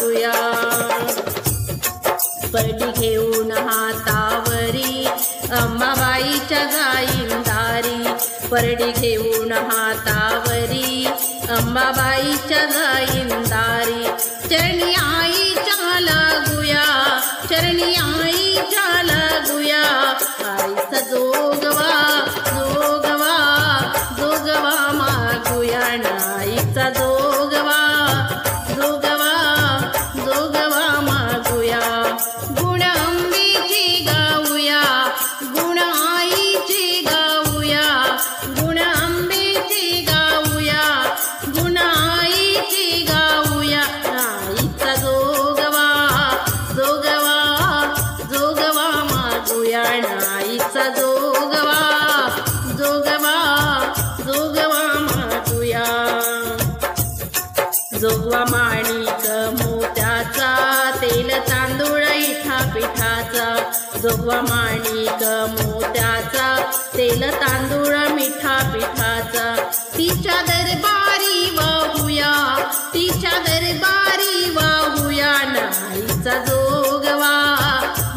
मागूया. परडी घेऊन हातावरी अंबाबाईच्या जाईन दारी. परडी घेऊन हातावरी अंबाबाईच्या जाईन दारी. चरणी आईच्या लागूया, चरणी आईच्या लागूया. आईचा जोगवा जोगवा जोगवा मागूया. आईचा जोगवा जोगवा जोगवा मागूया. गुण अंबेची गाऊया, गुण आईची गाऊया. गुण अंबेची गाऊया, गुण आईची गाऊया. आईचा जोगवा जोगवा जोगवा मागूया. आईचा जोगवा जोगवा जोगवा मागूया. जोगवा माणिक मोत्याचा, तेल तांदूळ इठा पिठाचा. जोगवा माणिक मोत्याचा, तेल तांदूळ मिठा पिठाचा. तिच्या दरबारी वाहूया, तिच्या दरबारी वाहूया. आईचा जोगवा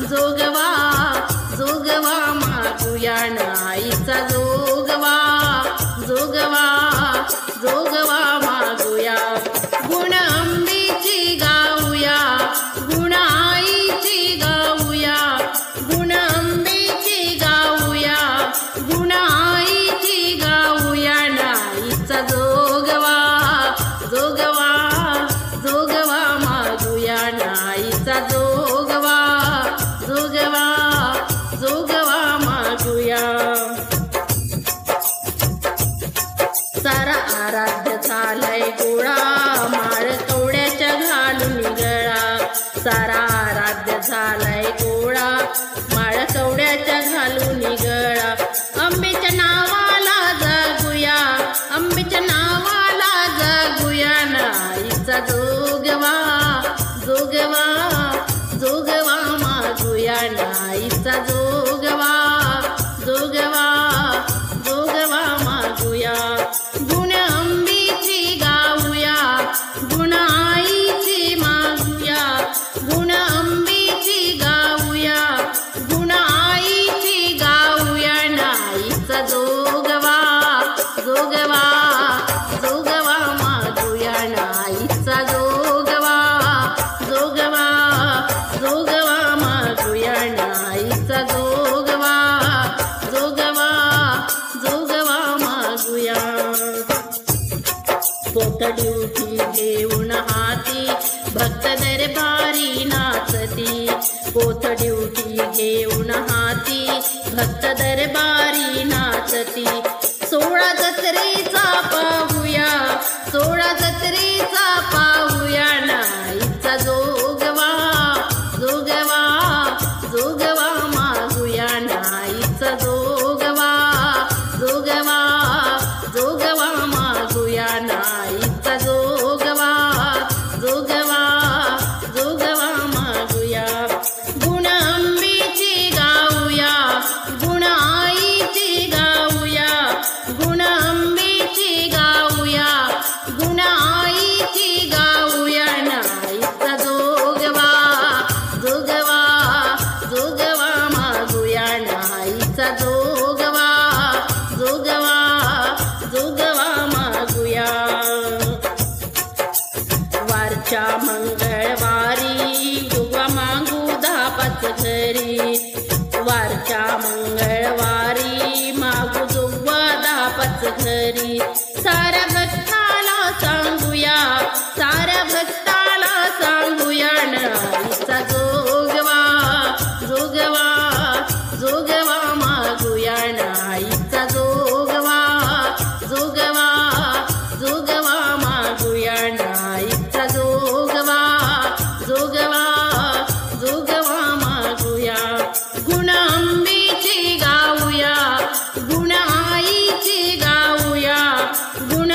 जोगवा जोगवा मागूया. आईचा जोगवा जोगवा जोगवा मागूया. गुण अंबेची गाऊया, गुण आईची गाऊया. गुण अंबेची गाऊया, गुण आईची गाऊया. आईचा जोगवा जोगवा जोगवा मागूया. आईचा जोगवा जोगवा जोगवा मागूया. सारा आराध्य झालाय गोळा, माळ कवड्याच्या घालून गळा. सारा आराध्य झालाय गोळा, माळ कवड्याच्या घालून गळा. अंबेच्या नावाला जागूया, अंबेच्या नावाला जागूया. आईचा जोगवा जोगवा जोगवा मागूया. आईचा जोगवा जोगवा जोगवा मागूया. गुण अंबेची गाऊया, गुण आईची मागूया. गुण अंबेची गाऊया, गुण आईची गाऊया. आईचा जोगवा जोगवा जोगवा मागूया. आईचा जोगवा जोगवा जोगवा मागूया. आईचा जोगवा जोगवा जोगवा मागूया. पोतडी उठी घेऊन हाती, भक्त दरबारी नाचती. पोतडी उठी घेऊन हाती, भक्त दरबारी नाचती. 16 जत्रेचा पाहूया, 16 जत्रेचा पाहूया. आईचा जोगवा जोगवा जोगवा मागूया. आईचा जोगवा जोगवा जोगवा मागूया. आईचा जोगवा जोगवा जोगवा मागूया. गुण अंबेची गाऊया, गुण आईची गाऊया. गुण अंबेची गाऊया, गुण आईची गाऊया. आईचा जोगवा जोगवा जोगवा मागूया. आईचा जोगवा जोगवा जोगवा मागूया. वारच्या मंगळवारी जोगवा मागू 10-5 घरी. वारच्या मंगळवारी मागू जोगवा 10-5 घरी. साऱ्या भक्ताला सांगूया, साऱ्या भक्ताला सांगूया. आईचा जोगवा जोगवा जोगवा मागूया. आईचा जोगवा जोगवा जोगवा मागूया. आईचा जोगवा जोगवा जोगवा मागूया. गुण अंबेची गाऊया, गुण आईची गाऊया. गुण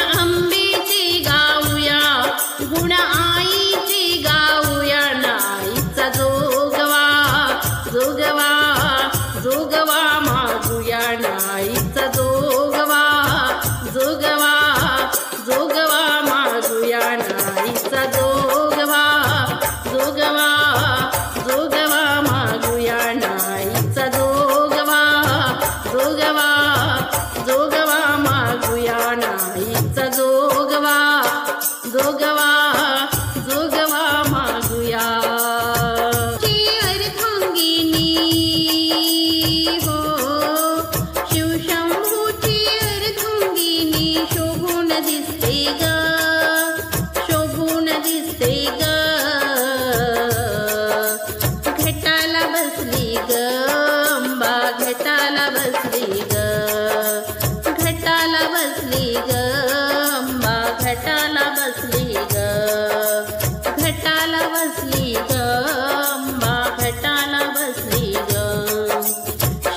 घटाला बसली ग अंबा घटाला बसली ग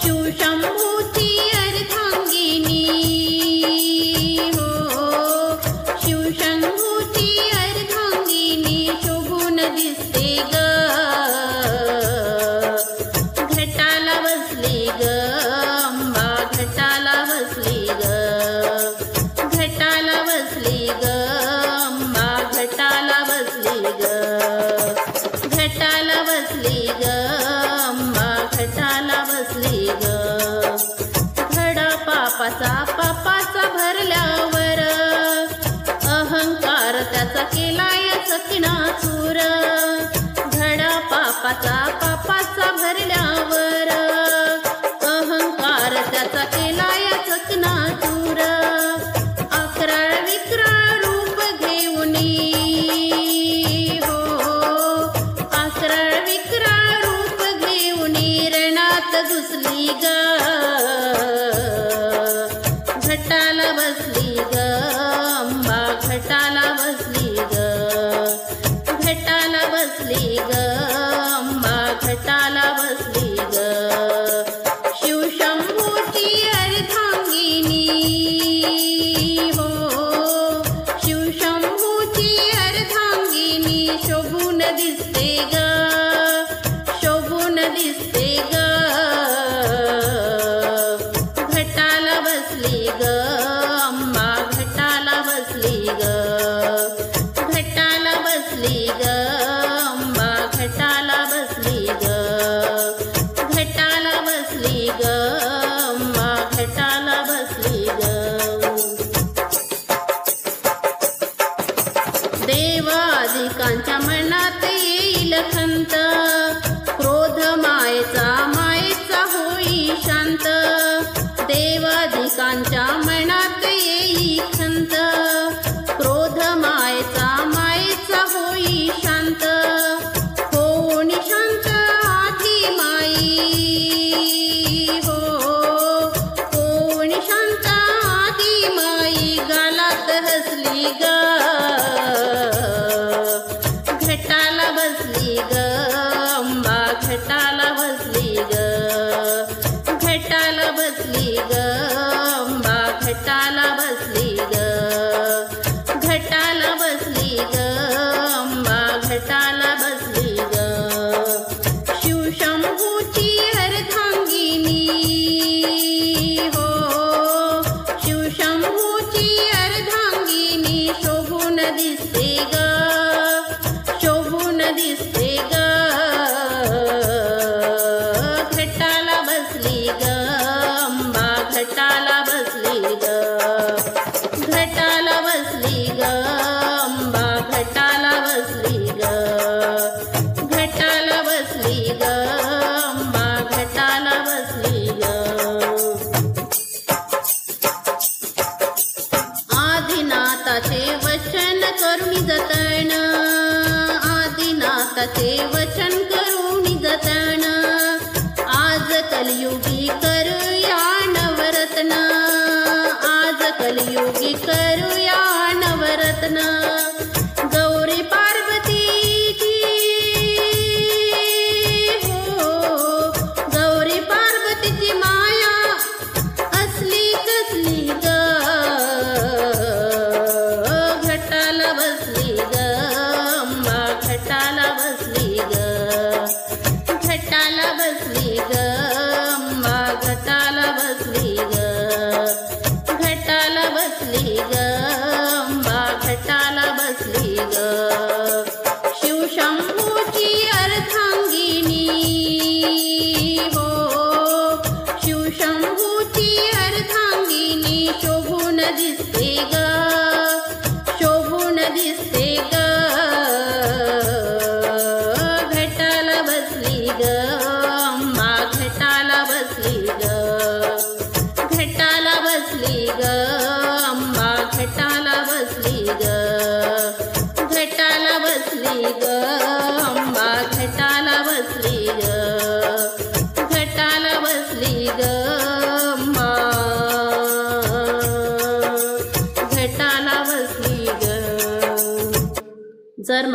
शिवशंभूची अर्धांगिनी हो शिवशंभूची अर्धांगिनी शोभून दिसते ग घटाला बसली ग अंबा घटाला बसली ग घटाला बसली ग अंबा घटाला बसली ग घटाला बसली ग अंबा घटाला बसली ग घडा पापाचा भरल्यावर अहंकार त्याचा केलाय सकिना चूर घडा पापाचा भरल्यावर अहंकार त्याचा केलाय सकिना चूर अकराळ विक्राळ रूप घेऊनी हो अकराळ विक्राळ रूप घेऊनी रणात घुसली ग घटाला बसली ग अंबा घटाला बसली ग घटाला बसली ग अंबा घटाला बसली ग शिवशंभूची अर्धांगिनी हो शिवशंभूची अर्धांगिनी शोभून दिसते ग शोभून दिसते ग घटाला बसली ग अंबा घटाला बसली ग घटाला बसली ग अंबा घटाला बसली ग घटाला बसली ग अंबा घटाला बसली ग देवादिकांच्या मनात येईल खंत क्रोध मायेचा होई शांत देवादिकांच्या मनात येई खंत क्रोध मायेचा होई शांत होऊन शांत आधी माई हो होऊन शांत आधी माई गालात हसली ग घटाला बसली ग अंबा घटाला बसली ग घटाला बसली ग अंबा घटाला बसली ग घटाला बसली ग अंबा घटाला बसली ग शिवशंभूची अर्धांगिनी हो शिवशंभूची अर्धांगिनी शोभून दिसते ग शोभून दिसते ग घटाला बसली ग अंबा घटाला बसली ग घटाला बसली ग अंबा घटाला बसली ग घटाला बसली ग अंबा घटाला बसली ग आदिनाथाचे वचन करुणी जतन आदिनाथाचे वचन करुणी जतन आज कलियुगी करूया नवरत्न आज कलियुगी करूया नवरत्न गौरी पार्वतीची हो गौरी पार्वतीची माया असली कसली ग घटाला बसली ग अंबा घटाला बसली ग घटाला बसली ग अंबा घटाला बसली ग घटाला बसली ग अंबा घटाला बसली ग शिवशंभूची अर्धांगिनी हो शिवशंभूची अर्धांगिनी शोभून दिसते ग शोभून दिसते ग घटाला बसली ग अंबा घटाला बसली ग घटाला बसली ग अंबा घटाला बसली ग घटाला बसली ग अंबा घटाला बसली ग घटाला बसली ग अंबा घटाला बसली ग जर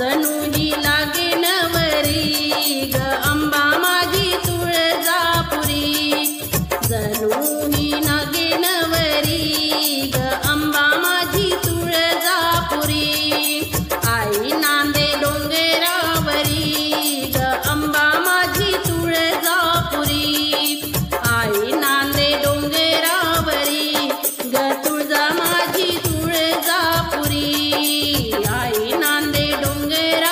जणू ही लागे नवरी ग अंबा माझी तुळजापुरी, जणू ही लागे नवरी ग अंबा माझी तुळजापुरी. आई नांदे डोंगरावरी ग अंबा माझी तुळजापुरी, आई नांदे डोंगरावरी ग तुळजा माझी तुळजापुरी, आई नांदे डोंगरा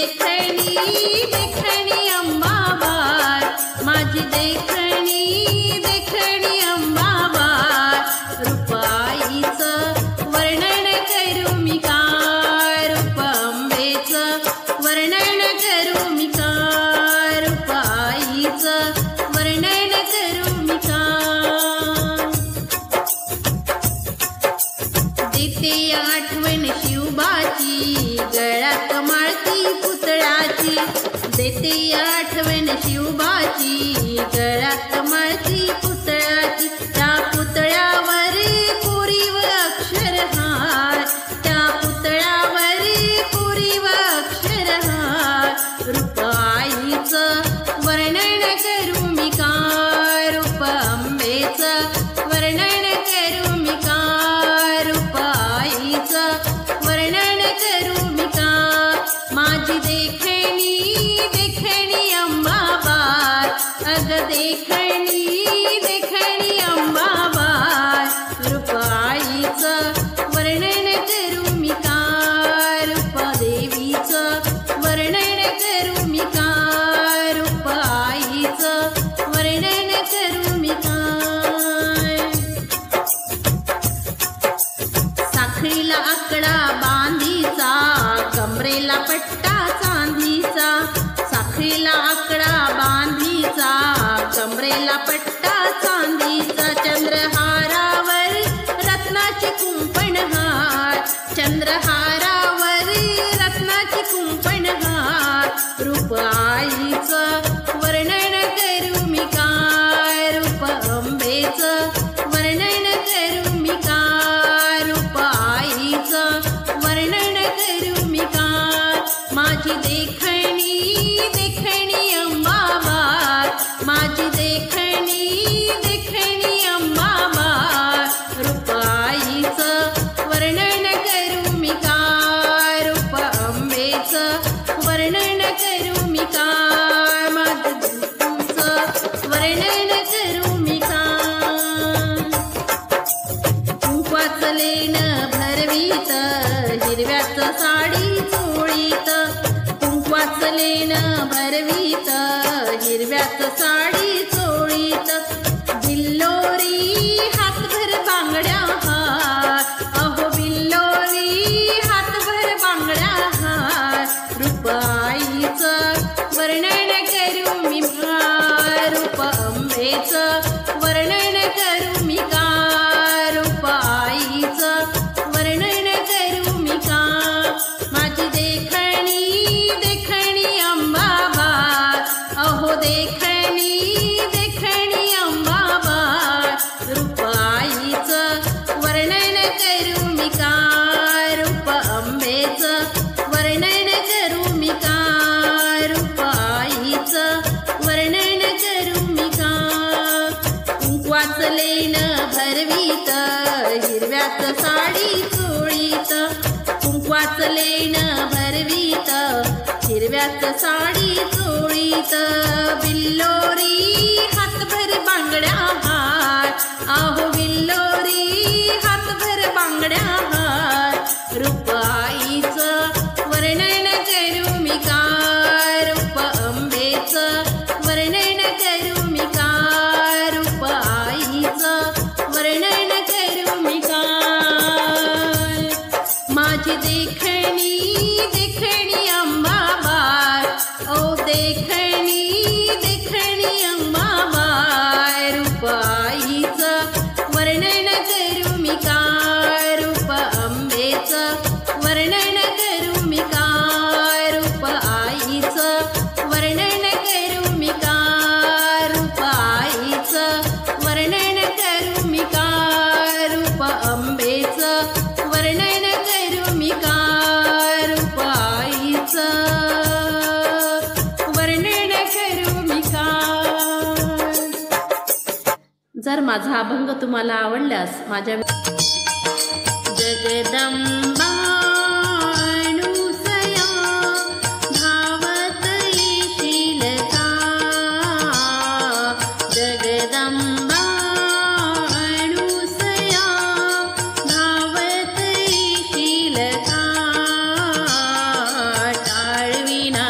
देखणी देखणी अंबाबाई, माझी देखणी देखणी अंबाबाई, रूपाईचं वर्णन करू मी काय, रूप अंबेचं वर्णन करू मी काय, रूपाईचं वर्णन करू मी काय. देते आठवण शिवबाची, गळ्यात माळती पुतळ्याची, देते आठवण शिवबाची, गळ्यात माळती पुतळ्याची, त्या पुतळ्यावर कोरीव अक्षरहार, त्या पुतळ्यावर कोरीव अक्षरहार, रूपाईचं वर्णन करू मी काय, रूप अंबेचं वर्णन करू मी काय, रूपाईचं वर्णन करू मी काय. माझी देखणी देखणी अंबाबाई, अग देखणी देखणी अंबाबाई, रूपाईचं वर्णन करू मी काय, रूपदेवीचं वर्णन करू मी काय, रूपाईचं वर्णन करू मी काय. साखळीला आकडा बांधीचा, कमरेला पट्टा चांदीचा, साखळीला आकडा बांधीचा, कमरेला पट्टा चांदीचा, चंद्रहारावर रत्नाची कुंपणहार, चंद्रहारावर रत्नाची कुंपणहार, रूपाईचं वर्णन करू मी काय, रूप अंबेचं वर्णन करू मी काय, रूपाईचं वर्णन करू मी काय. माझी देखणी देखणी अंबाबाई, माझी देखणी देखणी अंबाबाई, रूपाईचं वर्णन करू मी काय, रूप अंबेचं वर्णन करू मी काय, माझं तुमचं वर्णन करू मी काय. कुंकवाचं लेणं भरवीत, हिरव्याच साडी चोळीत, कुंकवाचं लेणं भरवीत, हिरव्याच साडी चोळीत, बिल्लोरी हातभर बांगड्या हार, अहो बिल्लोरी हातभर बांगड्या हार, रूपाईचं वर्णन करू मी काय, रूप अंबेचं वर्णन करू मी काय, रूपाईचं वर्णन करू मी काय. माझी देखणी देखणी अंबाबाई, अहो देखणी देखणी अंबाबाई, रूपाईचं वर्णन करू मी काय, रूप अंबेचं वर्णन करू मी काय, रूपाईचं वर्णन करू मी काय. कुंकवाचं लेणं भरवीत, हिरव्याच साडी चोळीत, कुंकवाचं लेणं भरवीत, हिरव्याच साडी चोळीत, बिल्लोरी हातभर बांगड्या हार, अहो बिल्लोरी हातभर बांगड्या हार, रूपाईचं वर्णन करू मी काय, रूप अंबेचं वर्णन करू मी काय, रूपाईचं वर्णन करू मी काय. माझी देखणी देखणी अंबाबाई, ओ देखणी देखणी अंबाबाई, रूपाईचं वर्णन करू मी काय, रूप अंबेचं वर्णन करू मी काय, रूपाईचं वर्णन करू मी काय, रूपाईचं वर्णन करू मी काय, रूप अंबेचं वर्णन करू मी काय, रूपाईचं वर्णन करू मी काय. जर माझा अभंग तुम्हाला आवडल्यास माझ्या जगदंबा अनुसया धावत येशील का, जगदंबा अनुसया धावत येशील का, टाळविना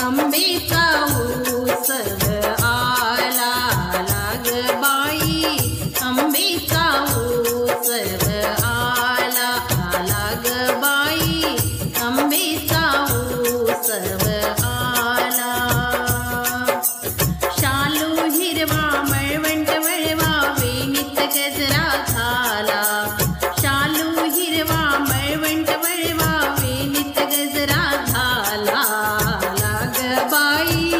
आंबेचा उत्सव आला लाग बाई, आंबेचा उत्सव आला लाग बाई, आंबेचा उत्सव आला. शालू हिरवा मळवंट वळवा वेणीत गजरा झाला, शालू हिरवा मळवंट वळवा वेणीत गजरा झाला लाग बाई,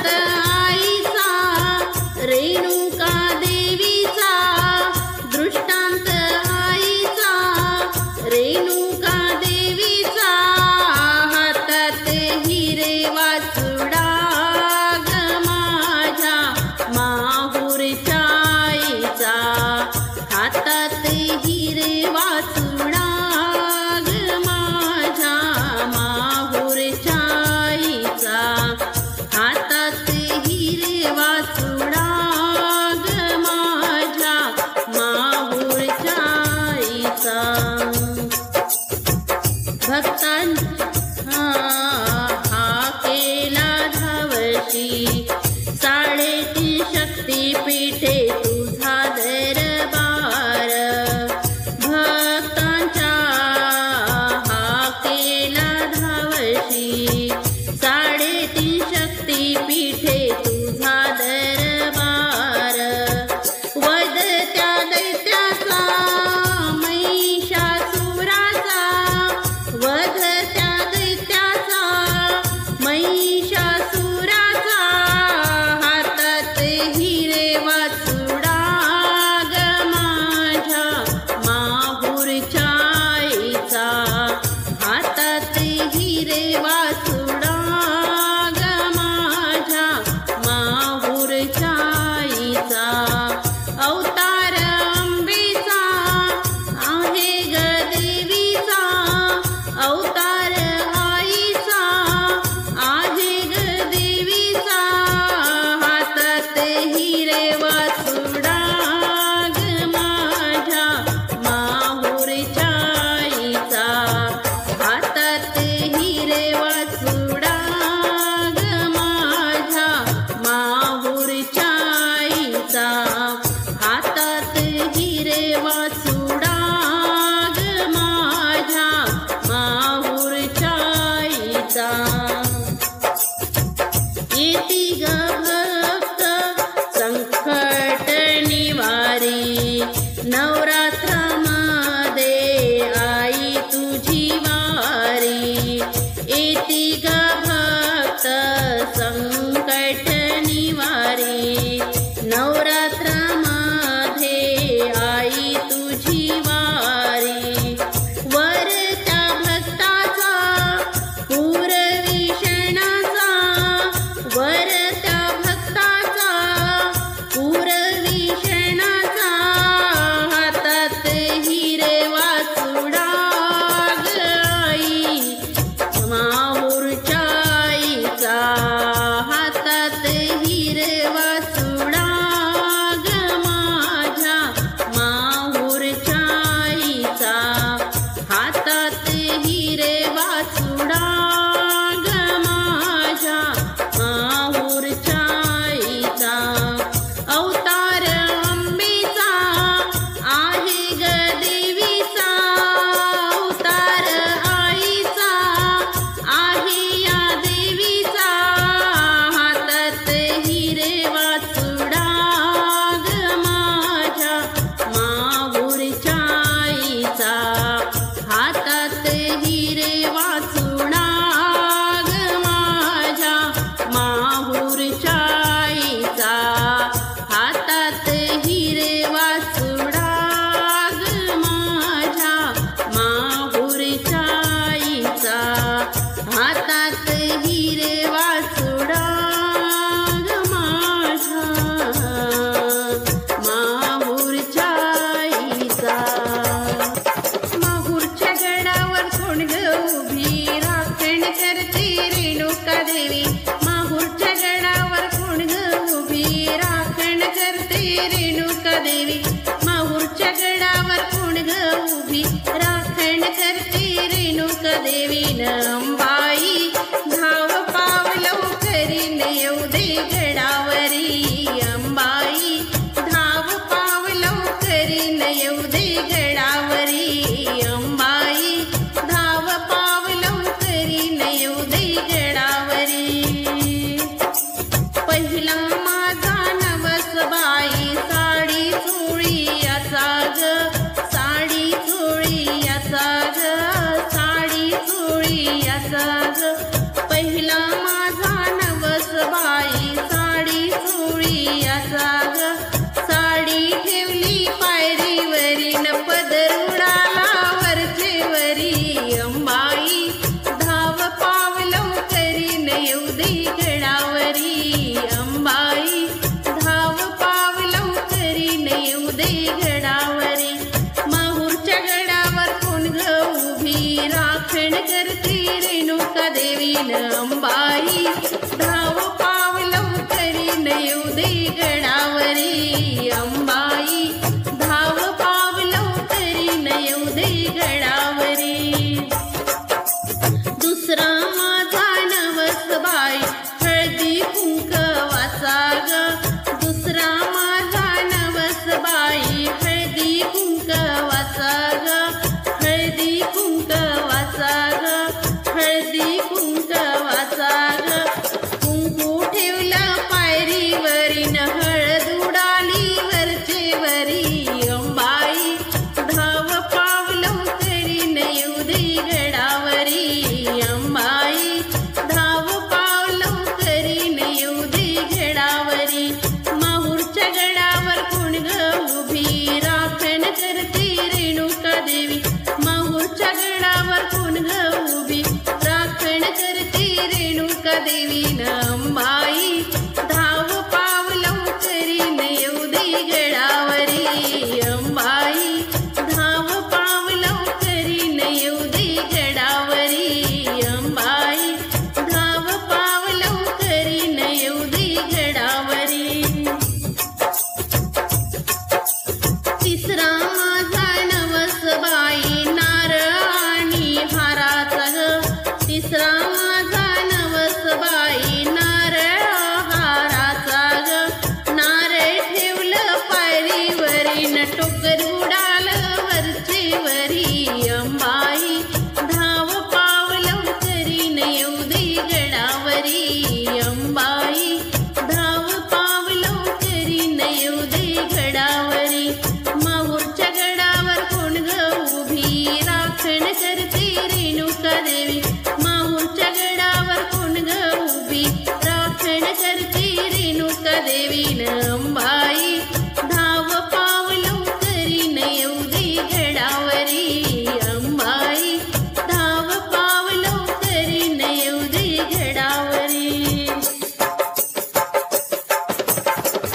दृष्टांत आईचा रेणुका देवीचा, दृष्टांत आईचा रेणुका देवीचा, हातात हिरे वाचुडा ग माझ्या माहुरच्या आईचा, हातात हिरे वाचुडा ग माझ्या माहुरच्या आईचा, हातात हिरे वाचुडा ग माझ्या माहुरच्या आईचा. भक्तांचा हा केला धावशी, 3.5 शक्तिपीठे तुझा दरबार. भक्तांचा हा केला धावशी, 3.5 शक्तिपीठे तुझा दरबार. वदत्या दैत्याचा महिषासुराचा, वदत्या दैत्याचा महिषासुराचा, हातात हिरे वाचुडा ग माझ्या माहुरच्या आईचा, हातात हिरे वाचुडा ग माझ्या माहुरच्या आईचा. अवतार अंबेचा आहे ग देवीचा, अवतार आईचा आहे ग देवीचा, हातात हिरे वाचुडा ग माझ्या माहुरच्या आईचा, हातात हिरे वाचुडा ग माझ्या माहुरच्या आईचा, हातात हिरे वाचुडा ग माझ्या माहुरच्या आईचा. येती ग भक्त संकट निवारी, नवरात्रामध्ये आई तुझी वारी. येती ग भक्त संकट निवारी, नवरात्रामध्ये आई तुझी वारी. वर त्या भक्ताचा पूरविषणाचा, वर त्या भक्ताचा पूरविषणाचा, हातात हिरे वाचुडा ग आई माहुरच्या आईचा, हातात हिरे वाचुडा ग माझ्या माहुरच्या आईचा, हातात हिरे वाचुडा ग माझ्या माहुरच्या आईचा. अवतार अंबेचा आहे ग देवीचा, अवतार आईचा आहे या देवीचा, हातात हिरे वाचुडा ग माझ्या माहुरच्या आईचा, हातात हिरे वाचुडा ग माझ्या माहुरच्या आईचा, हातात हिरे वाचुडा ग माझ्या माहुरच्या आईचा, हातात हिरे वाचुडा ग माझ्या माहुरच्या आईचा. माहुरच्या गडावर कोण ग उभी, राखण करते रेणुका देवी, माहुरच्या गडावर कोण ग उभी, राखण करते रेणुका देवी, माहुरच्या गडावर कोण ग उभी, राखण करते रेणुका देवी. अंबाई धाव पावलं करीन येऊ दे गडावरी, अंबाई धाव पावलं करीन येऊ दे गडावरी, अंबाई धाव पावलं करीन येऊ दे गडावरी. पहिला माझा नवस बाई, साडी चोळी याचा ग येऊ दे गडावरी अंबाई धाव पावलो करीन येऊ दे गडावरी दुसरा माझा नवस बाई हळदी कुंकवाचा ग दुसरा माझा नवस बाई हळदी कुंकवाचा ग हळदी कुंकवाचा ग हळदी कुंकवाचा ग कुंकू ठेवलं पायरीवरीन हळद उडाली वरचेवरी अंबाई धाव पावलो करीन येऊ दे गडावरी अंबाई धाव पावलो करीन येऊ दे गडावरी माहूरच्या गडावर कोण ग उभी राखण करते रेणुका देवी माहूरच्या गडावर कोण ग उभी राखण करते रेणुका देवी न अंबाई धाव पावलो करीन येऊ दे गडावरी अंबाई धाव पावलो करीन येऊ दे गडावरी अंबाई धाव पावलो करीन येऊ दे गडावरी तिसरा माझा नवस बाई नारळ आणि हाराचा ग तिसरा माझा नवस बाई नारळ हाराचा ग नारळ ठेवलं पायरीवरीन टोकर उडालं वरचेवरी अंबाई धाव पावलो करीन येऊ दे गडावरी अंबाई धाव पावलो करीन येऊ दे गडावरी माहूरच्या गडावर कोण ग उभी राखण करते रेणुका देवी माहूरच्या गडावर कोण ग उभी राखण करते रेणुका देवी न अंबाई धाव पावलो करीन येऊ दे गडावरी अंबाई धाव पावलो करीन येऊ दे गडावरी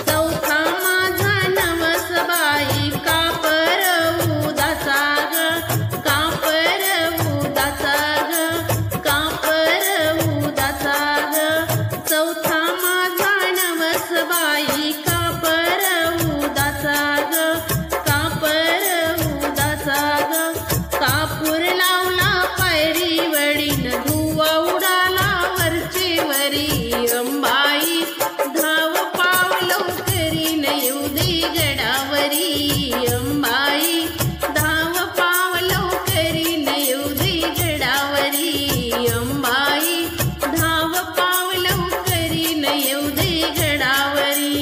चौथा माझा नवस बाई कापर उदाचा ग कापर उदाचा ग कापर उदाचा ग चौथा माझा नवस बाई कापर उदाचा ग कापर उदाचा ग कापूर लावला पायरीवरीन धुवा उडाला वरचेवरी अंबाई धाव पावलो करीन येऊ दे गडावरी अंबाई धाव पावलो करीन येऊ दे गडावरी अंबाई धाव पावलो करीन येऊ दे गडावरी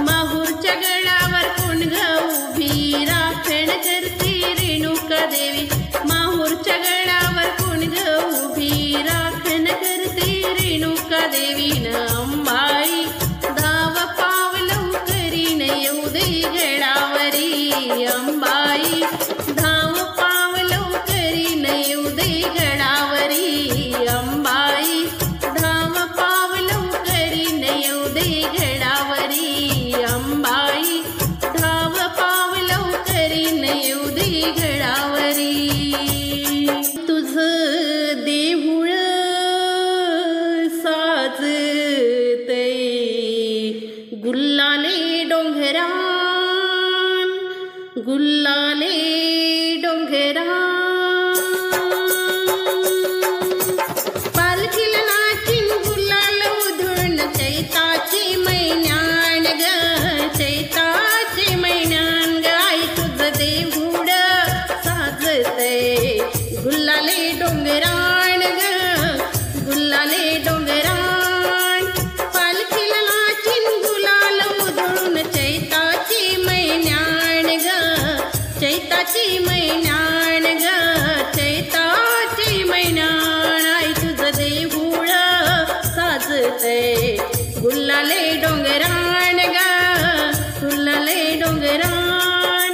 माहूरच्या गडावर कोण ग उभी राखण करते रेणुका देवी माहूरच्या गडावर कोण ग उभी राखण करते रेणुका देवी न अंबाई धाव पावलो करीन येऊ दे गडावरी अंबाई धाव पावलो करीन येऊ दे गडावरी अंबाई धाव पावलो करीन येऊ दे गडावरी अंबाई धाव पावलो करीन येऊ दे गडावरी तुझं देऊळ साजतय गुल्लाले डोंगरान गुल्लाले डोंगरान पालखीला नाचिन गुलाल उधळून चैताची मैन्यान ग चैताची मैन्यान ग आई तुझं देऊळ साजतय गुल्लाले डोंगरान ग गुल्लाले डोंगरान पालखीला नाचिन गुलाल उधळून चैताची मैन्यान ग चैताची मैन्यान ग चैताची मैन्यान आई तुझं देऊळ साजतय गुल्लाले डोंगरान ग गुल्लाले डोंगरान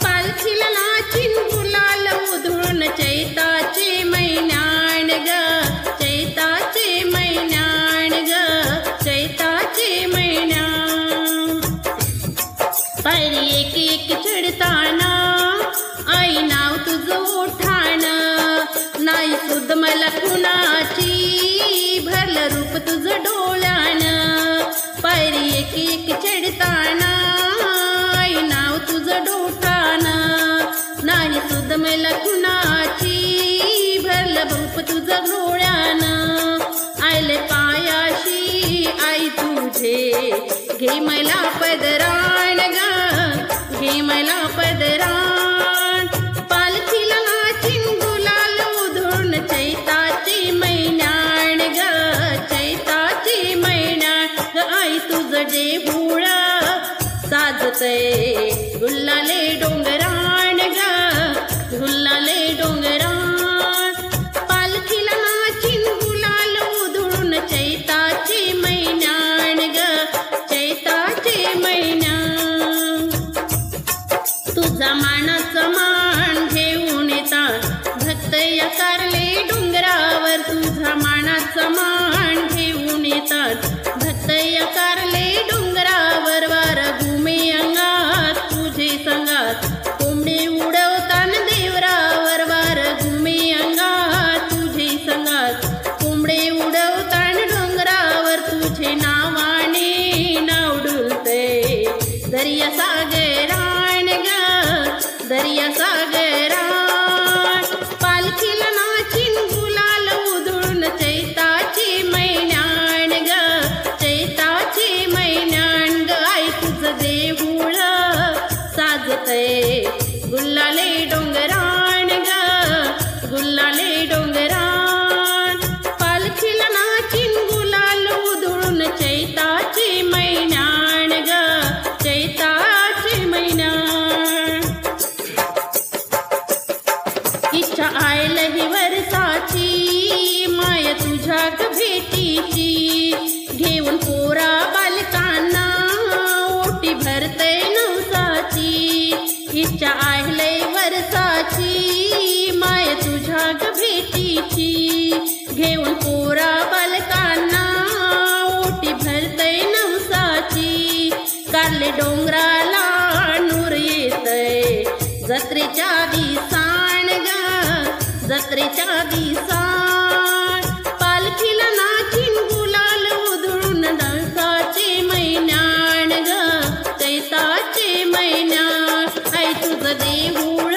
पालखीला नाचिन गुलाल उधळून चैताची मैन्यान ग चैताची मैन्यान ग चैताची मैन्यान पायरी एक एक चढताना आई नाव तुझं ओठाण नाही सुद्ध मला कुणाची भरलं रूप तुझं डोळ्यानं एक चढताना आई नाव तुझं डोठाना नाही सुद मला कुणाची भरलं रूप तुझं डोळ्यानं आयले पायाशी आई तुझे घे मला पदराण ग घे मला पदराण पालखीला नाचिन गुलाल उधळून चैताची मैनाण ग चैताची मैनाण ग आई तुझं देऊळ साजतय गुल्लाले डोंगराण ग गुल्लाले डोंगराण पालखीला नाचिन गुलाल उधळून चैताची मैनाण ग चैताची मैनाण तुझा मानाचा मान घेऊन येतात भक्त यकारले डोंगरावर तुझा मानाचा मान घेऊन येतात भक्त यकारले डोंगरावर वार घुमे अंगात तुझे संगात कोंबडे उडवतान देवरावर वार घुमे अंगात तुझे संगात कोंबडे उडवतान डोंगरावर तुझे नावाने नाव डुलते दर्या सागराण ग दर्या सागराण पालखीला नाचिन गुलाल उधळून चैताची मैनाण ग चैताची मैनाण ग आई तुझं देऊळ साजतय गुल्लाले डोंगराण ग गुल्लाले डोंगराण पालखीला नाचिन गुलाल उधळून चैताची मैनाण ग चैताची मैनाण इच्छा आयलही वर्षाची माय तुझ्या भेटीची घेऊन पोरा बालकांना ओटी भरतय नवसाची इच्छा आयलय वर्षाची माय तुझ्या भेटीची घेऊन पोरा बालकांना ओटी भरतय नवसाची काढले डोंगराला नूर येतय जत्रेच्या दिसाण ग जत्रेच्या दिसाण पालखीला नाचिन गुलाल उधळून नवसाचे मैनाण ग चैताचे मैनाण आई तुझं देऊळ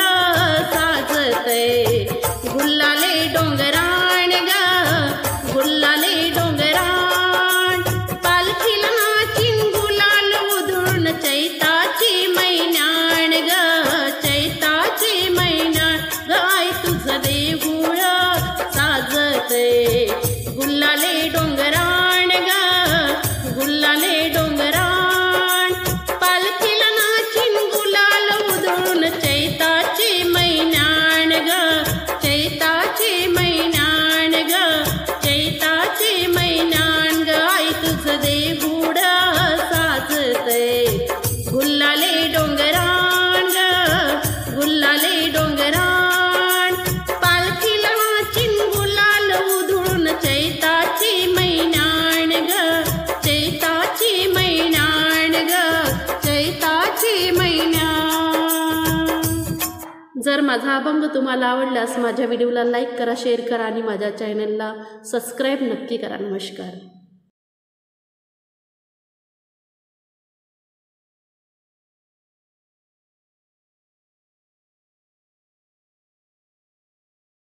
साजतय गुल्लाले डोंगराण ग गुल्लाले डोंगराण पालखीला नाचिन गुलाल उधळून चैताची मैनाण ग चैताची मैनाण ग आई तुझं देऊळ साजतय गुल्लाले डोंगराण ग गुल्लाले डोंगराण पालखीला नाचिन गुलाल उधळून चैताची मैनाण ग चैताची मैनाण ग चैताची मैनाण ग आई तुझं देऊळ साजतय गुल्लाले डोंगराण ग गुल्लाले डोंगराण पालखीला नाचिन गुलाल उधळून चैताची मैनाण ग चैताची मैनाण ग चैताची मैनाण जर माझा अभंग तुम्हाला आवडल्यास माझ्या व्हिडिओला लाईक करा शेअर करा आणि माझ्या चॅनलला सबस्क्राईब नक्की करा नमस्कार